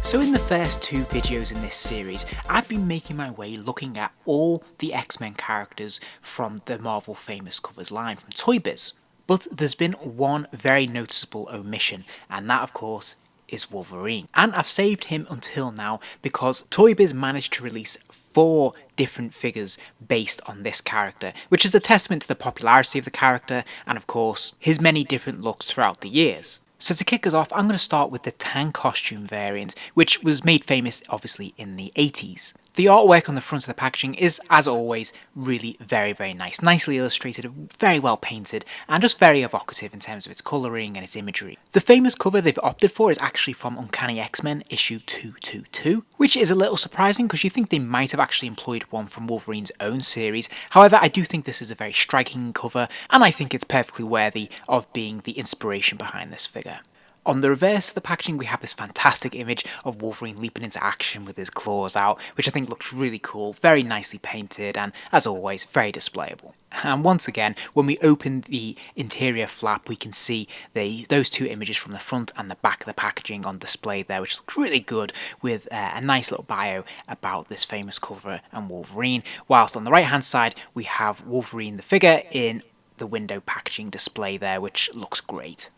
So in the first two videos in this series, I've been making my way looking at all the X-Men characters from the Marvel Famous Covers line from Toy Biz. But there's been one very noticeable omission, and that of course is Wolverine. And I've saved him until now because Toy Biz managed to release 4 different figures based on this character, which is a testament to the popularity of the character and of course his many different looks throughout the years. So to kick us off, I'm going to start with the tan costume variant, which was made famous obviously in the 80s. The artwork on the front of the packaging is, as always, really very nice. Nicely illustrated, very well painted, and just very evocative in terms of its colouring and its imagery. The famous cover they've opted for is actually from Uncanny X-Men issue 222, which is a little surprising because you think they might have actually employed one from Wolverine's own series. However, I do think this is a very striking cover, and I think it's perfectly worthy of being the inspiration behind this figure. On the reverse of the packaging, we have this fantastic image of Wolverine leaping into action with his claws out, which I think looks really cool, very nicely painted, and as always, very displayable. And once again, when we open the interior flap, we can see those two images from the front and the back of the packaging on display there, which looks really good with a nice little bio about this famous cover and Wolverine. Whilst on the right hand side, we have Wolverine the figure in the window packaging display there, which looks great.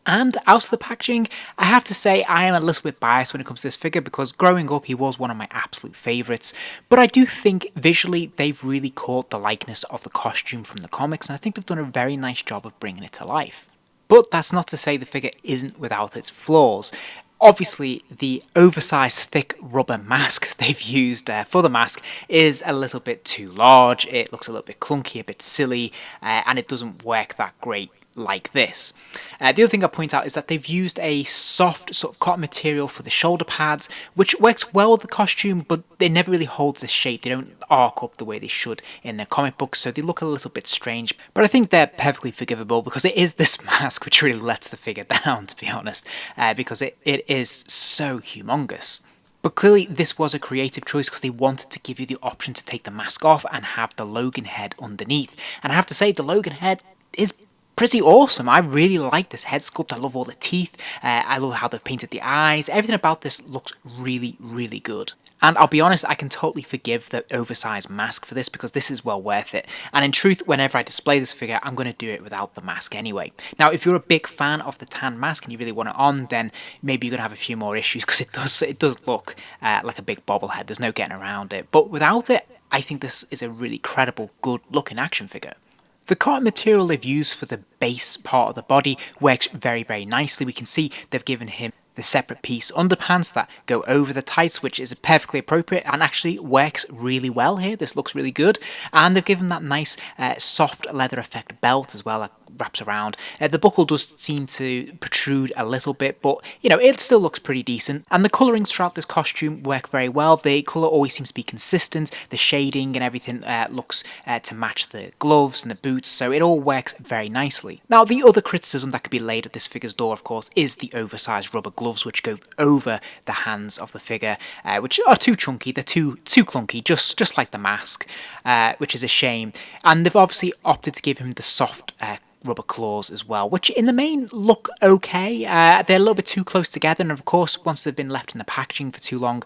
And out of the packaging, I have to say I am a little bit biased when it comes to this figure because growing up he was one of my absolute favourites, but I do think visually they've really caught the likeness of the costume from the comics, and I think they've done a very nice job of bringing it to life. But that's not to say the figure isn't without its flaws. Obviously, the oversized thick rubber mask they've used for the mask is a little bit too large, it looks a little bit clunky, a bit silly, and it doesn't work that great like this. The other thing I point out is that they've used a soft sort of cotton material for the shoulder pads, which works well with the costume, but they never really hold the shape. They don't arc up the way they should in their comic books, so they look a little bit strange. But I think they're perfectly forgivable because it is this mask which really lets the figure down, to be honest, because it is so humongous. But clearly this was a creative choice because they wanted to give you the option to take the mask off and have the Logan head underneath. And I have to say, the Logan head is pretty awesome. I really like this head sculpt. I love all the teeth. I love how they've painted the eyes. Everything about this looks really good. And I'll be honest, I can totally forgive the oversized mask for this because this is well worth it. And in truth, whenever I display this figure, I'm going to do it without the mask anyway. Now, if you're a big fan of the tan mask and you really want it on, then maybe you're going to have a few more issues because it does look like a big bobblehead. There's no getting around it. But without it, I think this is a really credible, good looking action figure. The cotton material they've used for the base part of the body works very nicely. We can see they've given him the separate piece underpants that go over the tights, which is perfectly appropriate and actually works really well here. This looks really good. And they've given that nice soft leather effect belt as well that wraps around. The buckle does seem to protrude a little bit, but you know, it still looks pretty decent. And the colourings throughout this costume work very well. The colour always seems to be consistent. The shading and everything looks to match the gloves and the boots, so it all works very nicely. Now, the other criticism that could be laid at this figure's door, of course, is the oversized rubber gloves which go over the hands of the figure, which are too chunky. They're too clunky, just like the mask, which is a shame. And they've obviously opted to give him the soft rubber claws as well, which in the main look okay. They're a little bit too close together, and of course once they've been left in the packaging for too long,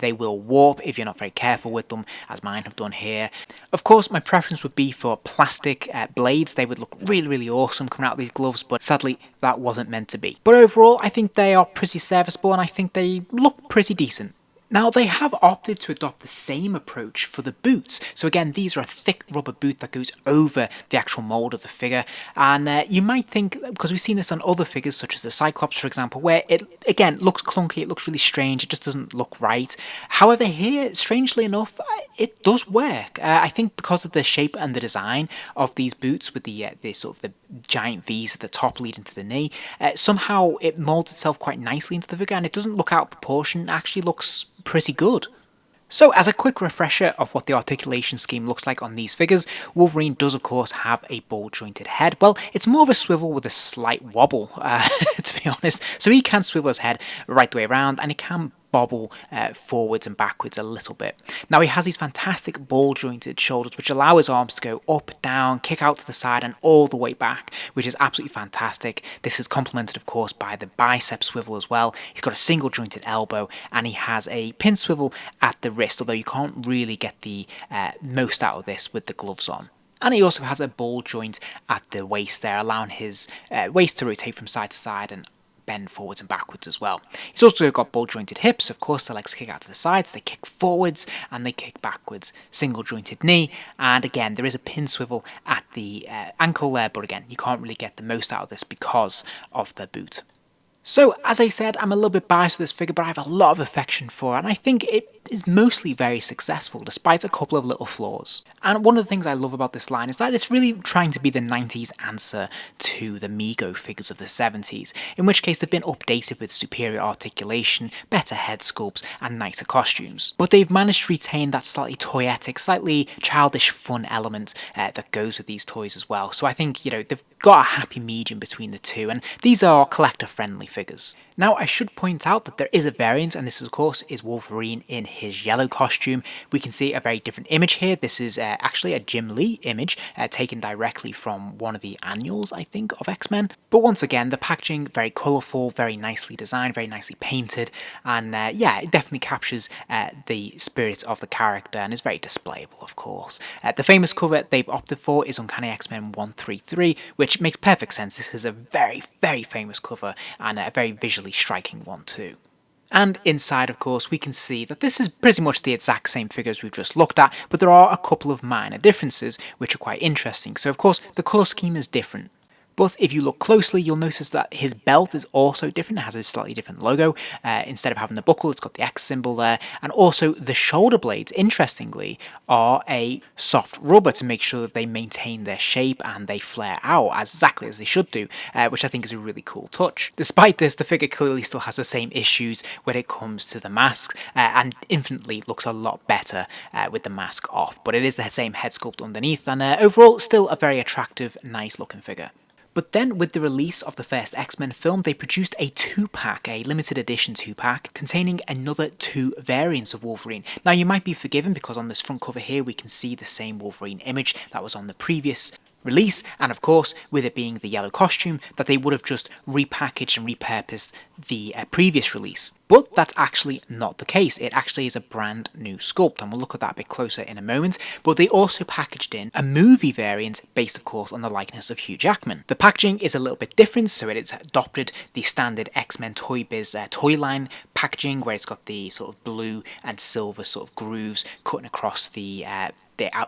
they will warp if you're not very careful with them, as mine have done here. Of course, my preference would be for plastic blades. They would look really awesome coming out of these gloves, but sadly that wasn't meant to be. But overall, I think they are pretty serviceable and I think they look pretty decent. Now, they have opted to adopt the same approach for the boots. So again, these are a thick rubber boot that goes over the actual mould of the figure. And you might think, because we've seen this on other figures, such as the Cyclops, for example, where it, again, looks clunky, it looks really strange, it just doesn't look right. However, here, strangely enough, it does work. I think because of the shape and the design of these boots with the sort of the giant V's at the top leading to the knee, somehow it moulds itself quite nicely into the figure and it doesn't look out of proportion, it actually looks pretty good. So as a quick refresher of what the articulation scheme looks like on these figures, Wolverine does of course have a ball jointed head. Well, it's more of a swivel with a slight wobble, to be honest. So he can swivel his head right the way around and he can bobble forwards and backwards a little bit. Now he has these fantastic ball jointed shoulders which allow his arms to go up, down, kick out to the side and all the way back, which is absolutely fantastic. This is complemented of course by the bicep swivel as well. He's got a single jointed elbow and he has a pin swivel at the wrist, although you can't really get the most out of this with the gloves on. And he also has a ball joint at the waist there, allowing his waist to rotate from side to side and bend forwards and backwards as well. He's also got ball jointed hips. Of course, the legs kick out to the sides, they kick forwards and they kick backwards. Single jointed knee, and again, there is a pin swivel at the ankle there, but again, you can't really get the most out of this because of the boot. So, as I said, I'm a little bit biased for this figure, but I have a lot of affection for it, and I think it is mostly very successful, despite a couple of little flaws. And one of the things I love about this line is that it's really trying to be the 90s answer to the Mego figures of the 70s, in which case they've been updated with superior articulation, better head sculpts, and nicer costumes. But they've managed to retain that slightly toyetic, slightly childish fun element that goes with these toys as well. So I think, they've got a happy medium between the two, and these are collector-friendly figures. Now, I should point out that there is a variant, and this, of course, is Wolverine in his yellow costume. We can see a very different image here. This is actually a Jim Lee image taken directly from one of the annuals, I think, of X-Men. But once again, the packaging, very colourful, very nicely designed, very nicely painted, and yeah, it definitely captures the spirit of the character and is very displayable, of course. The famous cover they've opted for is Uncanny X-Men 133, which makes perfect sense. This is a very, very famous cover and a very visually striking one too. And inside, of course, we can see that this is pretty much the exact same figures we've just looked at, but there are a couple of minor differences which are quite interesting. So of course, the colour scheme is different. But if you look closely, you'll notice that his belt is also different. It has a slightly different logo. Instead of having the buckle, it's got the X symbol there. And also the shoulder blades, interestingly, are a soft rubber to make sure that they maintain their shape and they flare out exactly as they should do, which I think is a really cool touch. Despite this, the figure clearly still has the same issues when it comes to the mask, and infinitely looks a lot better with the mask off. But it is the same head sculpt underneath, and overall, still a very attractive, nice looking figure. But then, with the release of the first X-Men film, they produced a 2-pack, a limited edition 2-pack, containing another 2 variants of Wolverine. Now, you might be forgiven because on this front cover here, we can see the same Wolverine image that was on the previous release, and of course, with it being the yellow costume, that they would have just repackaged and repurposed the previous release. But that's actually not the case. It actually is a brand new sculpt, and we'll look at that a bit closer in a moment. But they also packaged in a movie variant based, of course, on the likeness of Hugh Jackman. The packaging is a little bit different, so it's adopted the standard X-Men Toy Biz toy line packaging, where it's got the sort of blue and silver sort of grooves cutting across the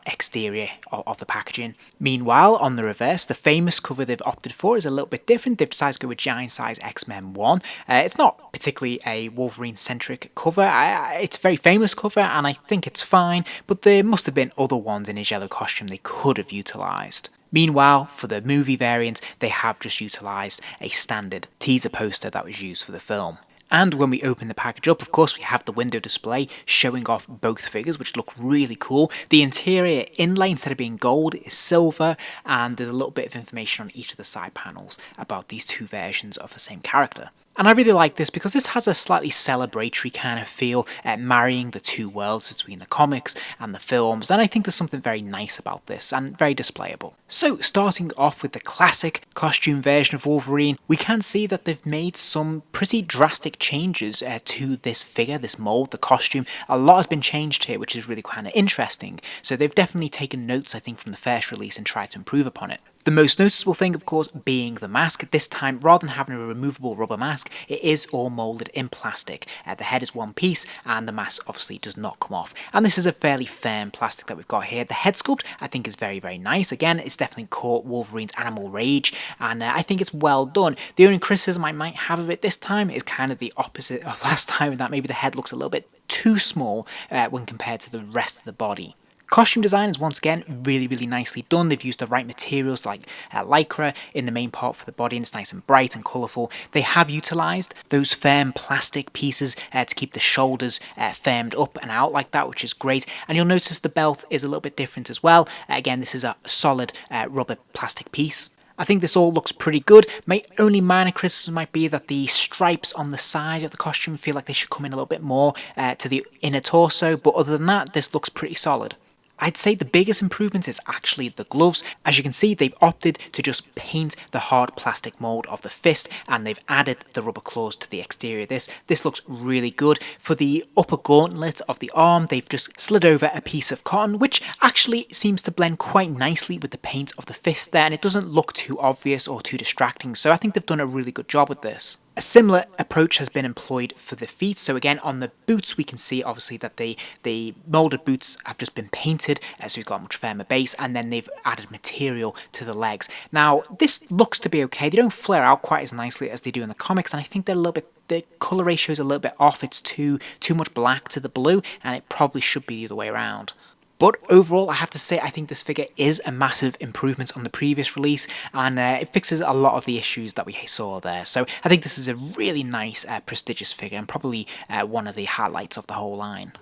exterior of the packaging. Meanwhile, on the reverse, the famous cover they've opted for is a little bit different. They've decided to go with Giant Size X-Men 1. It's not particularly a Wolverine-centric cover. It's a very famous cover, and I think it's fine, but there must have been other ones in his yellow costume they could have utilised. Meanwhile, for the movie variant, they have just utilised a standard teaser poster that was used for the film. And when we open the package up, of course, we have the window display showing off both figures, which look really cool. The interior inlay, instead of being gold, is silver, and there's a little bit of information on each of the side panels about these 2 versions of the same character. And I really like this because this has a slightly celebratory kind of feel, marrying the 2 worlds between the comics and the films, and I think there's something very nice about this and very displayable. So, starting off with the classic costume version of Wolverine, we can see that they've made some pretty drastic changes to this figure, this mold, the costume. A lot has been changed here, which is really kind of interesting. So they've definitely taken notes, I think, from the first release and tried to improve upon it. The most noticeable thing, of course, being the mask. This time, rather than having a removable rubber mask, it is all moulded in plastic. The head is one piece, and the mask obviously does not come off. And this is a fairly firm plastic that we've got here. The head sculpt, I think, is very, very nice. Again, it's definitely caught Wolverine's animal rage, and I think it's well done. The only criticism I might have of it this time is kind of the opposite of last time, in that maybe the head looks a little bit too small when compared to the rest of the body. Costume design is once again really, really nicely done. They've used the right materials like lycra in the main part for the body, and it's nice and bright and colourful. They have utilised those firm plastic pieces to keep the shoulders firmed up and out like that, which is great. And you'll notice the belt is a little bit different as well. Again, this is a solid rubber plastic piece. I think this all looks pretty good. My only minor criticism might be that the stripes on the side of the costume feel like they should come in a little bit more to the inner torso, but other than that, this looks pretty solid. I'd say the biggest improvement is actually the gloves. As you can see, they've opted to just paint the hard plastic mold of the fist, and they've added the rubber claws to the exterior of this. This looks really good. For the upper gauntlet of the arm, they've just slid over a piece of cotton, which actually seems to blend quite nicely with the paint of the fist there, and it doesn't look too obvious or too distracting, so I think they've done a really good job with this. A similar approach has been employed for the feet. So again, on the boots, we can see obviously that the molded boots have just been painted, so we've got a much firmer base, and then they've added material to the legs. Now, this looks to be okay. They don't flare out quite as nicely as they do in the comics, and I think they're a little bit, the colour ratio is a little bit off. It's too much black to the blue, and it probably should be the other way around. But overall, I have to say, I think this figure is a massive improvement on the previous release, and it fixes a lot of the issues that we saw there. So I think this is a really nice, prestigious figure, and probably one of the highlights of the whole line.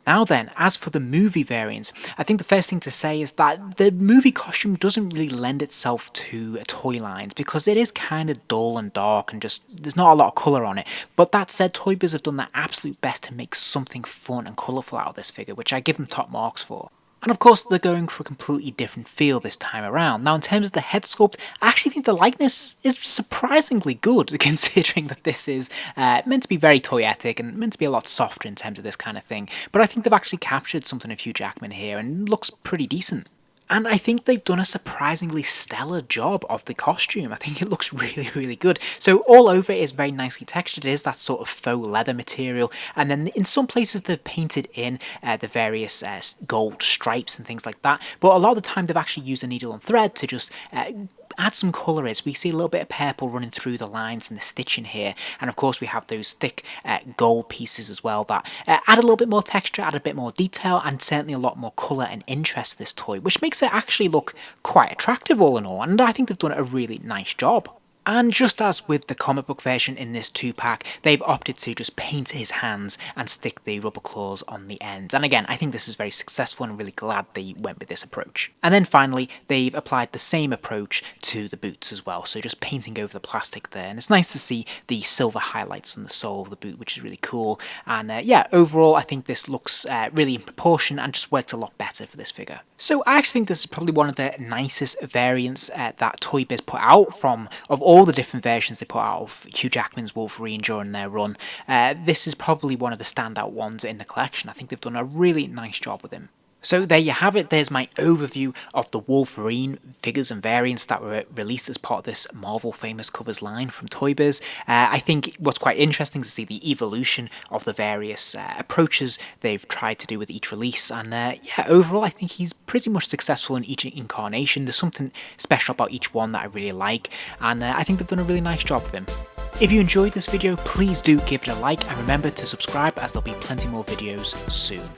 Now then, as for the movie variants, I think the first thing to say is that the movie costume doesn't really lend itself to toy lines because it is kind of dull and dark and just there's not a lot of colour on it. But that said, Toy Biz have done their absolute best to make something fun and colourful out of this figure, which I give them top marks for. And of course, they're going for a completely different feel this time around. Now, in terms of the head sculpt, I actually think the likeness is surprisingly good, considering that this is meant to be very toyetic and meant to be a lot softer in terms of this kind of thing. But I think they've actually captured something of Hugh Jackman here and looks pretty decent. And I think they've done a surprisingly stellar job of the costume. I think it looks really, really good. So all over it is very nicely textured. It is that sort of faux leather material. And then in some places they've painted in the various gold stripes and things like that. But a lot of the time they've actually used a needle and thread to just add some colour is. We see a little bit of purple running through the lines and the stitching here, and of course we have those thick gold pieces as well that add a little bit more texture, add a bit more detail, and certainly a lot more colour and interest to this toy, which makes it actually look quite attractive all in all, and I think they've done a really nice job. And just as with the comic book version in this 2-pack, they've opted to just paint his hands and stick the rubber claws on the ends. And again, I think this is very successful and I'm really glad they went with this approach. And then finally, they've applied the same approach to the boots as well. So just painting over the plastic there. And it's nice to see the silver highlights on the sole of the boot, which is really cool. And yeah, overall, I think this looks really in proportion and just worked a lot better for this figure. So I actually think this is probably one of the nicest variants that Toy Biz put out of all the different versions they put out of Hugh Jackman's Wolverine during their run. This is probably one of the standout ones in the collection. I think they've done a really nice job with him. So there you have it, there's my overview of the Wolverine figures and variants that were released as part of this Marvel Famous Covers line from Toy Biz. I think what's quite interesting to see the evolution of the various approaches they've tried to do with each release, and yeah, overall I think he's pretty much successful in each incarnation. There's something special about each one that I really like, and I think they've done a really nice job with him. If you enjoyed this video, please do give it a like, and remember to subscribe as there'll be plenty more videos soon.